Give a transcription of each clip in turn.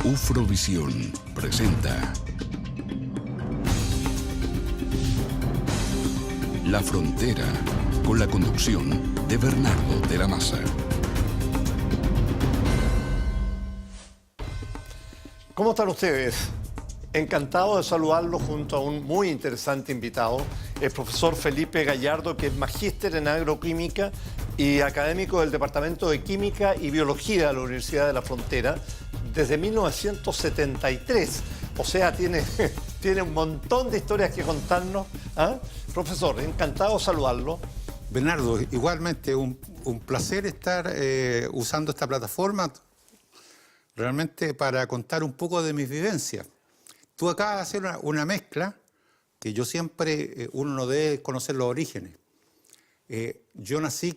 Ufrovisión presenta La Frontera, con la conducción de Bernardo de la Maza. ¿Cómo están ustedes? Encantado de saludarlos junto a un muy interesante invitado, el profesor Felipe Gallardo, que es magíster en agroquímica y académico del Departamento de Química y Biología de la Universidad de la Frontera desde 1973. O sea, tiene un montón de historias que contarnos. ¿Ah? Profesor, encantado de saludarlo. Bernardo, igualmente un placer estar usando esta plataforma realmente para contar un poco de mis vivencias. Tú acabas de hacer una mezcla que yo siempre, uno no debe conocer los orígenes. Yo nací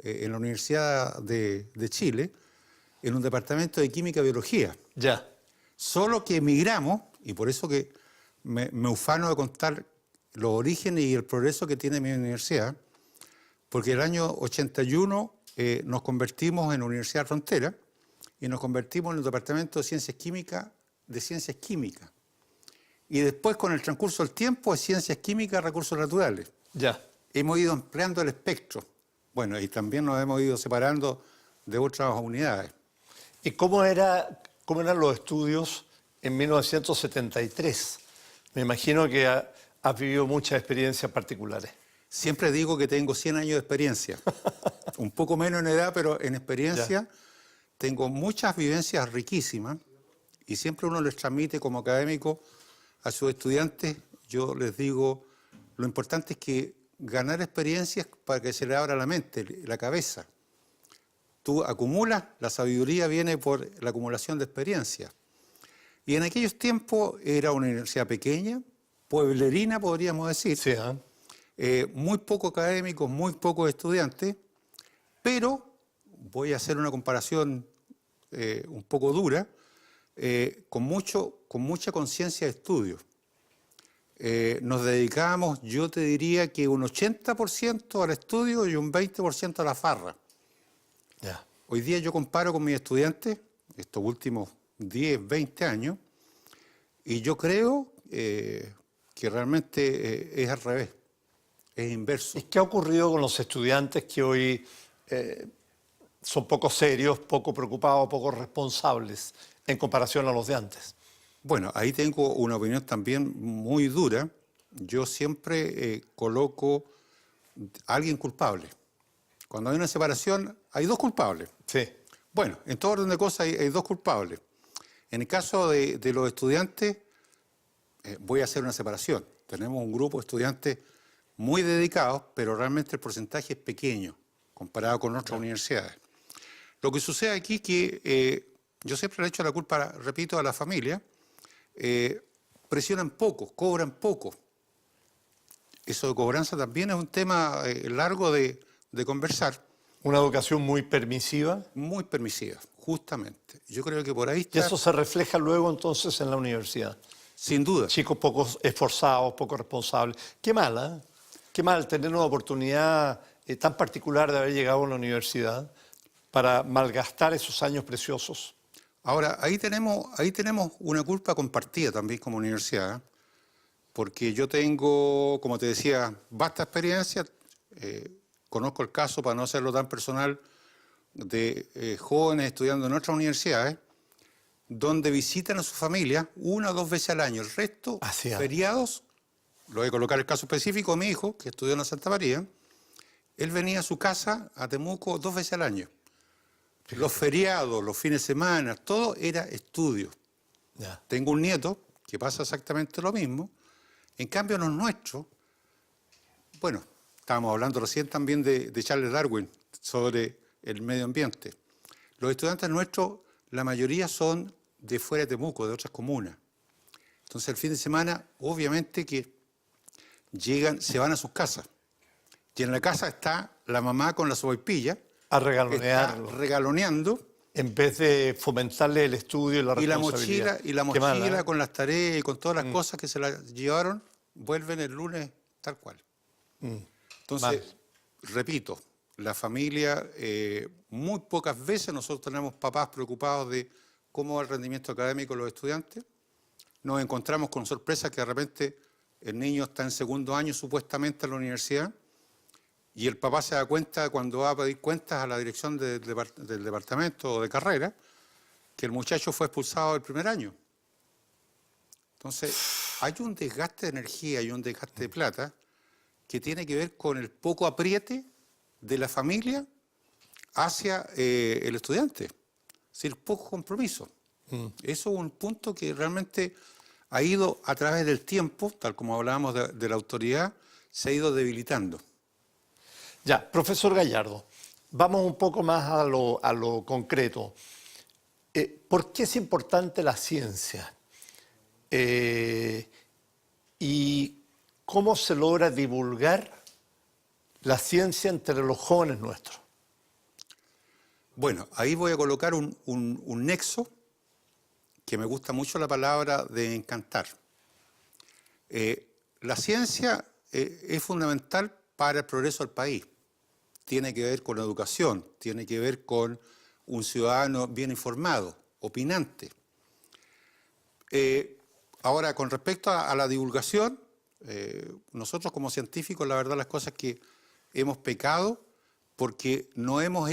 en la Universidad de Chile, en un departamento de Química y Biología. Ya. Solo que emigramos, y por eso que me ufano de contar los orígenes y el progreso que tiene mi universidad, porque el año 81 nos convertimos en Universidad Frontera y nos convertimos en el Departamento de Ciencias Químicas, y después, con el transcurso del tiempo, es Ciencias Químicas, Recursos Naturales. Ya. Hemos ido ampliando el espectro. Bueno, y también nos hemos ido separando de otras unidades. ¿Y cómo eran los estudios en 1973? Me imagino que has vivido muchas experiencias particulares. Siempre digo que tengo 100 años de experiencia. Un poco menos en edad, pero en experiencia Ya. tengo muchas vivencias riquísimas y siempre uno les transmite como académico a sus estudiantes. Yo les digo, lo importante es que ganar experiencias para que se le abra la mente, la cabeza. Tú acumulas, la sabiduría viene por la acumulación de experiencias. Y en aquellos tiempos era una universidad pequeña, pueblerina podríamos decir, Sí, muy poco académicos, muy pocos estudiantes, pero voy a hacer una comparación un poco dura, con mucha conciencia de estudio. Nos dedicamos, yo te diría que un 80% al estudio y un 20% a la farra. ya. Hoy día yo comparo con mis estudiantes, estos últimos 10, 20 años, y yo creo que realmente es al revés, es inverso. ¿Y qué ha ocurrido con los estudiantes que hoy son poco serios, poco preocupados, poco responsables en comparación a los de antes? Bueno, ahí tengo una opinión también muy dura. Yo siempre coloco a alguien culpable. Cuando hay una separación, hay dos culpables. Sí. Bueno, en todo orden de cosas hay dos culpables. En el caso de los estudiantes, voy a hacer una separación. Tenemos un grupo de estudiantes muy dedicados, pero realmente el porcentaje es pequeño comparado con otras universidades. Lo que sucede aquí es que yo siempre le echo la culpa, repito, a la familia. Presionan poco, cobran poco. Eso de cobranza también es un tema largo de conversar. Una educación muy permisiva. Muy permisiva, justamente. Yo creo que por ahí Y está. eso se refleja luego entonces en la universidad. Sin duda. Chicos poco esforzados, poco responsables. Qué mal, ¿eh? Qué mal tener una oportunidad tan particular de haber llegado a la universidad para malgastar esos años preciosos. Ahora, ahí tenemos una culpa compartida también como universidad, porque yo tengo, como te decía, vasta experiencia. Conozco el caso, para no hacerlo tan personal, de jóvenes estudiando en otras universidades, donde visitan a su familia 1 o 2 veces al año. El resto, feriados, lo voy a colocar el caso específico de mi hijo, que estudió en la Santa María. Él venía a su casa, a Temuco, 2 veces al año. Los feriados, los fines de semana, todo era estudio. Ya. Tengo un nieto que pasa exactamente lo mismo. En cambio, los nuestros, bueno, estábamos hablando recién también de Charles Darwin sobre el medio ambiente. Los estudiantes nuestros, la mayoría son de fuera de Temuco, de otras comunas. Entonces, el fin de semana, obviamente que llegan, se van a sus casas. Y en la casa está la mamá con la sopaipilla, A regalonearlo. está regaloneando. En vez de fomentarle el estudio y la responsabilidad. Y la Qué mal, mochila ¿eh? con las tareas y con todas las cosas que se las llevaron, vuelven el lunes tal cual. Entonces, repito, la familia, muy pocas veces nosotros tenemos papás preocupados de cómo va el rendimiento académico de los estudiantes. Nos encontramos con sorpresas que de repente el niño está en segundo año supuestamente en la universidad y el papá se da cuenta cuando va a pedir cuentas a la dirección del departamento de carrera que el muchacho fue expulsado el primer año. Entonces, hay un desgaste de energía y un desgaste de plata que tiene que ver con el poco apriete de la familia hacia el estudiante. Es decir, poco compromiso. Eso es un punto que realmente ha ido a través del tiempo, tal como hablábamos de la autoridad, se ha ido debilitando. Ya, profesor Gallardo, vamos un poco más a lo concreto. ¿Por qué es importante la ciencia? ¿Y cómo se logra divulgar la ciencia entre los jóvenes nuestros? Bueno, ahí voy a colocar un nexo, que me gusta mucho la palabra de encantar. La ciencia es fundamental para el progreso del país. Tiene que ver con la educación, tiene que ver con un ciudadano bien informado, opinante. Ahora, con respecto a la divulgación, nosotros como científicos, la verdad las cosas que hemos pecado porque no hemos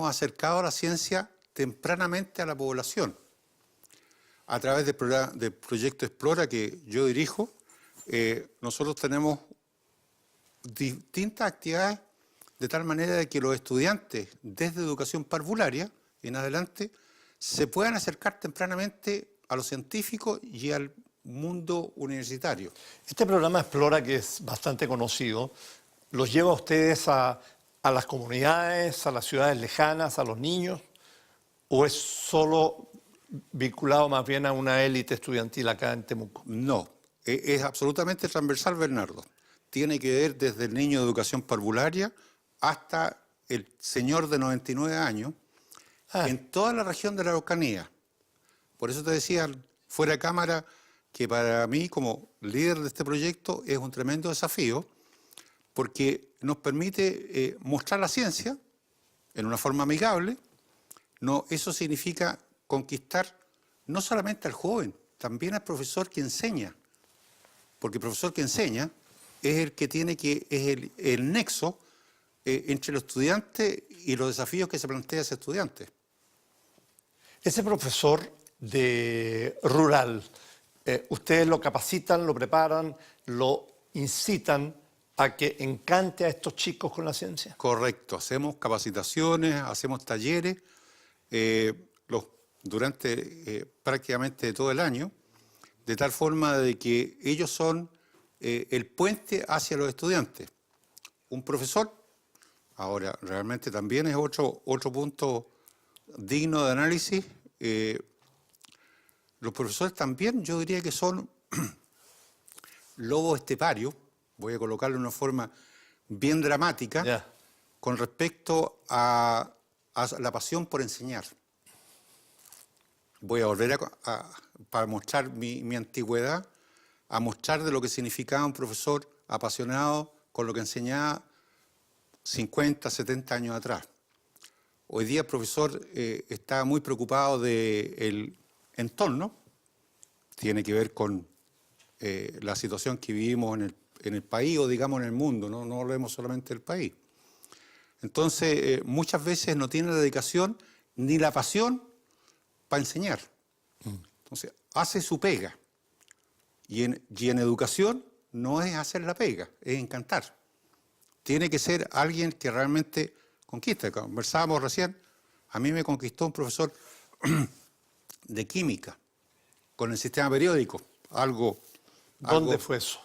acercado a la ciencia tempranamente a la población. A través del proyecto Explora que yo dirijo, nosotros tenemos distintas actividades de tal manera de que los estudiantes desde educación parvularia en adelante se puedan acercar tempranamente a los científicos y al mundo universitario. Este programa Explora, que es bastante conocido, ¿los lleva a ustedes a las comunidades, a las ciudades lejanas, a los niños? ¿O es solo vinculado más bien a una élite estudiantil acá en Temuco? No, es absolutamente transversal, Bernardo. Tiene que ver desde el niño de educación parvularia hasta el señor de 99 años, en toda la región de la Araucanía. Por eso te decía, fuera de cámara, que para mí, como líder de este proyecto, es un tremendo desafío, porque nos permite mostrar la ciencia en una forma amigable. No, eso significa conquistar no solamente al joven, también al profesor que enseña, porque el profesor que enseña es el que tiene es el nexo entre los estudiantes y los desafíos que se plantea ese estudiante. Ese profesor de rural, ustedes lo capacitan, lo preparan, lo incitan a que encante a estos chicos con la ciencia. Correcto, hacemos capacitaciones, hacemos talleres durante prácticamente todo el año, de tal forma de que ellos son el puente hacia los estudiantes. Un profesor, ahora realmente también es otro punto digno de análisis, los profesores también yo diría que son lobos esteparios, voy a colocarlo de una forma bien dramática, con respecto a la pasión por enseñar. Voy a volver para mostrar mi antigüedad, a mostrar de lo que significaba un profesor apasionado con lo que enseñaba 50, 70 años atrás. Hoy día el profesor está muy preocupado del entorno, tiene que ver con la situación que vivimos en el país o digamos en el mundo, no hablemos solamente del país. Entonces, muchas veces no tiene la dedicación ni la pasión para enseñar. Entonces, hace su pega. Y en educación no es hacer la pega, es encantar. Tiene que ser alguien que realmente conquista. Conversábamos recién, a mí me conquistó un profesor de química con el sistema periódico. ¿Dónde fue eso?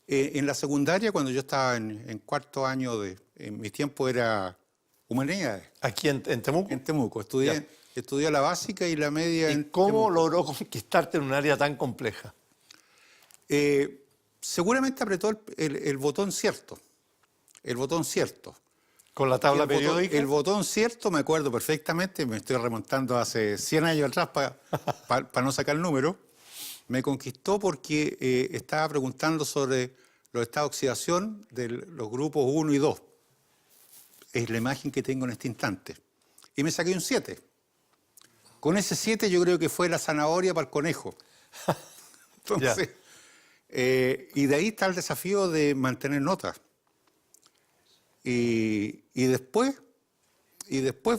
En la secundaria, cuando yo estaba en cuarto año, en mi tiempo era humanidades. ¿Aquí en Temuco? En Temuco. Estudié la básica y la media. ¿Y cómo logró conquistarte en un área tan compleja? Seguramente apretó el botón cierto. El botón cierto. ¿Con la tabla periódica? El botón cierto, me acuerdo perfectamente, me estoy remontando hace 100 años atrás para no sacar el número. Me conquistó porque estaba preguntando sobre los estados de oxidación de los grupos 1 y 2. Es la imagen que tengo en este instante. Y me saqué un 7. Con ese 7 yo creo que fue la zanahoria para el conejo. Entonces, y de ahí está el desafío de mantener notas. Y después,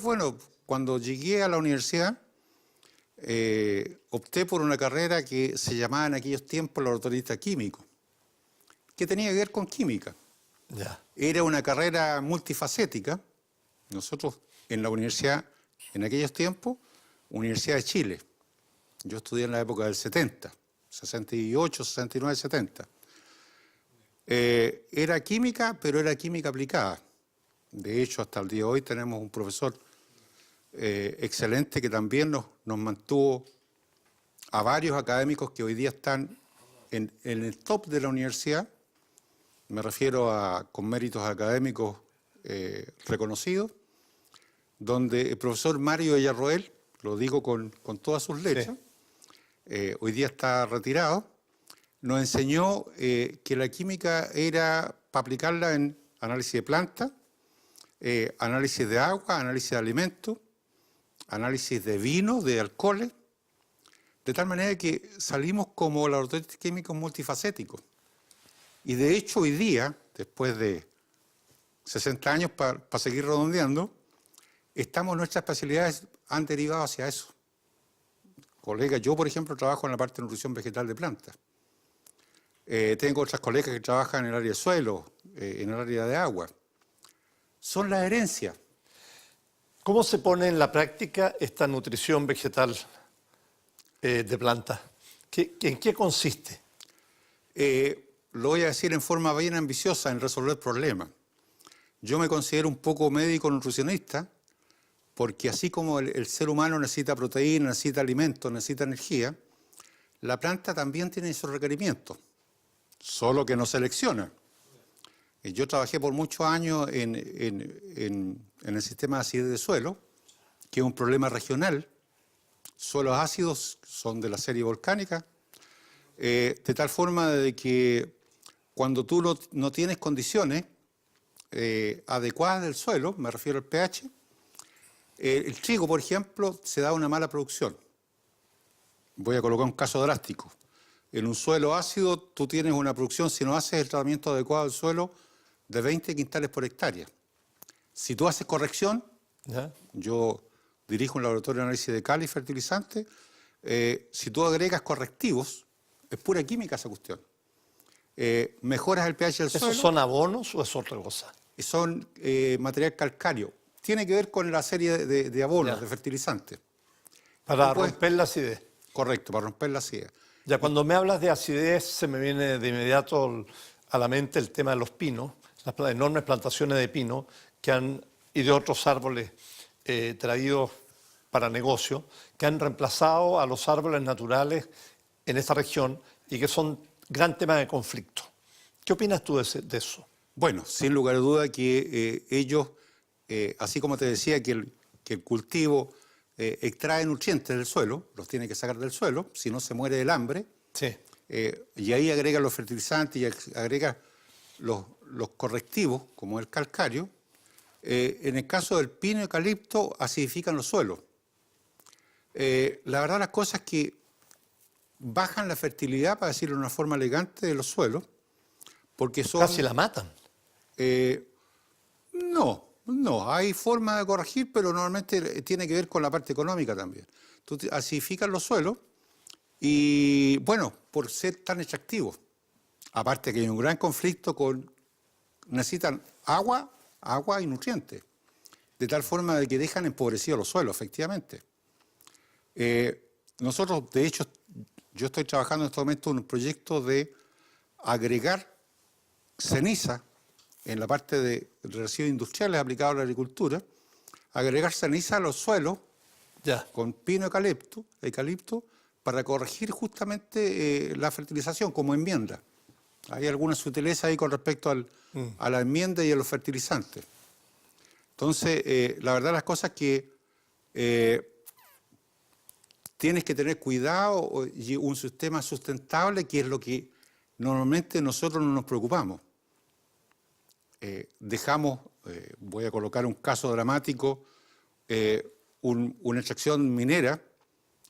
bueno, cuando llegué a la universidad, opté por una carrera que se llamaba en aquellos tiempos laboratorista químico, que tenía que ver con química. Ya. Era una carrera multifacética. Nosotros en la universidad, en aquellos tiempos, Universidad de Chile. Yo estudié en la época del 70, 68, 69, 70. Era química, pero era química aplicada. De hecho, hasta el día de hoy tenemos un profesor excelente que también nos mantuvo a varios académicos que hoy día están en el top de la universidad. Me refiero a con méritos académicos reconocidos, donde el profesor Mario Villarroel, lo digo con todas sus letras, sí. Hoy día está retirado, nos enseñó que la química era para aplicarla en análisis de plantas, análisis de agua, análisis de alimentos, análisis de vinos, de alcoholes, de tal manera que salimos como laboratorios químicos multifacéticos. Y de hecho hoy día, después de 60 años para seguir redondeando, nuestras especialidades han derivado hacia eso. Colegas, yo por ejemplo trabajo en la parte de nutrición vegetal de plantas. Tengo otras colegas que trabajan en el área de suelo, en el área de agua. Son las herencias. ¿Cómo se pone en la práctica esta nutrición vegetal de plantas? ¿En qué consiste? Lo voy a decir en forma bien ambiciosa, en resolver problemas. Yo me considero un poco médico nutricionista, porque así como el ser humano necesita proteína, necesita alimentos, necesita energía, la planta también tiene esos requerimientos, solo que no selecciona. Yo trabajé por muchos años en el sistema de acidez de suelo, que es un problema regional. Suelos ácidos son de la serie volcánica, de tal forma de que cuando tú no tienes condiciones adecuadas del suelo, me refiero al pH, el trigo, por ejemplo, se da una mala producción. Voy a colocar un caso drástico. En un suelo ácido tú tienes una producción, si no haces el tratamiento adecuado del suelo, de 20 quintales por hectárea. Si tú haces corrección, ¿Ya? Yo dirijo un laboratorio de análisis de cal y fertilizante, si tú agregas correctivos, es pura química esa cuestión. Mejoras el pH del suelo. ¿Esos son abonos o es otra cosa? Son material calcáreo. Tiene que ver con la serie de abonos, de fertilizantes. Para romper la acidez. Correcto, para romper la acidez. Ya cuando me hablas de acidez se me viene de inmediato a la mente el tema de los pinos, las enormes plantaciones de pino y de otros árboles traídos para negocio, que han reemplazado a los árboles naturales en esta región y que son gran tema de conflicto. ¿Qué opinas tú de eso? Bueno, sin lugar a duda que ellos, así como te decía que el cultivo extrae nutrientes del suelo, los tiene que sacar del suelo, si no se muere del hambre, sí. Y ahí agrega los fertilizantes y agrega los correctivos, como el calcario. En el caso del pino y eucalipto, acidifican los suelos. La verdad, las cosas que bajan la fertilidad, para decirlo de una forma elegante, de los suelos, porque son... Casi la matan. No, hay forma de corregir, pero normalmente tiene que ver con la parte económica también. Tú acidificas los suelos y, bueno, por ser tan extractivos, aparte que hay un gran conflicto necesitan agua y nutrientes, de tal forma de que dejan empobrecidos los suelos, efectivamente. Nosotros, de hecho, yo estoy trabajando en este momento en un proyecto de agregar ceniza en la parte de residuos industriales aplicados a la agricultura, agregar ceniza a los suelos con pino eucalipto para corregir justamente la fertilización como enmienda. Hay algunas sutilezas ahí con respecto a la enmienda y a los fertilizantes. Entonces, la verdad las cosas que tienes que tener cuidado y un sistema sustentable, que es lo que normalmente nosotros no nos preocupamos. Dejamos, voy a colocar un caso dramático, una extracción minera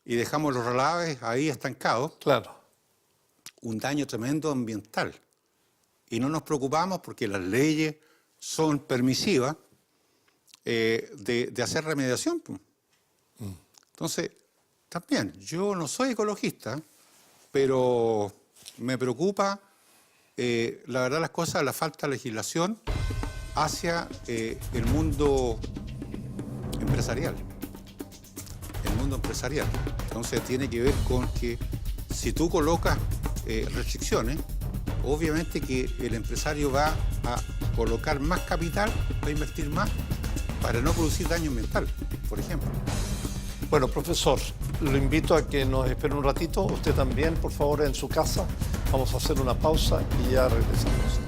y dejamos los relaves ahí estancados, Claro. un daño tremendo ambiental. Y no nos preocupamos porque las leyes son permisivas de hacer remediación. Pues. Entonces, también, yo no soy ecologista, pero me preocupa, la verdad las cosas, la falta de legislación hacia el mundo empresarial. El mundo empresarial. Entonces tiene que ver con que si tú colocas restricciones, obviamente que el empresario va a colocar más capital, va a invertir más para no producir daño ambiental, por ejemplo. Bueno, profesor, lo invito a que nos espere un ratito. Usted también, por favor, en su casa. Vamos a hacer una pausa y ya regresamos.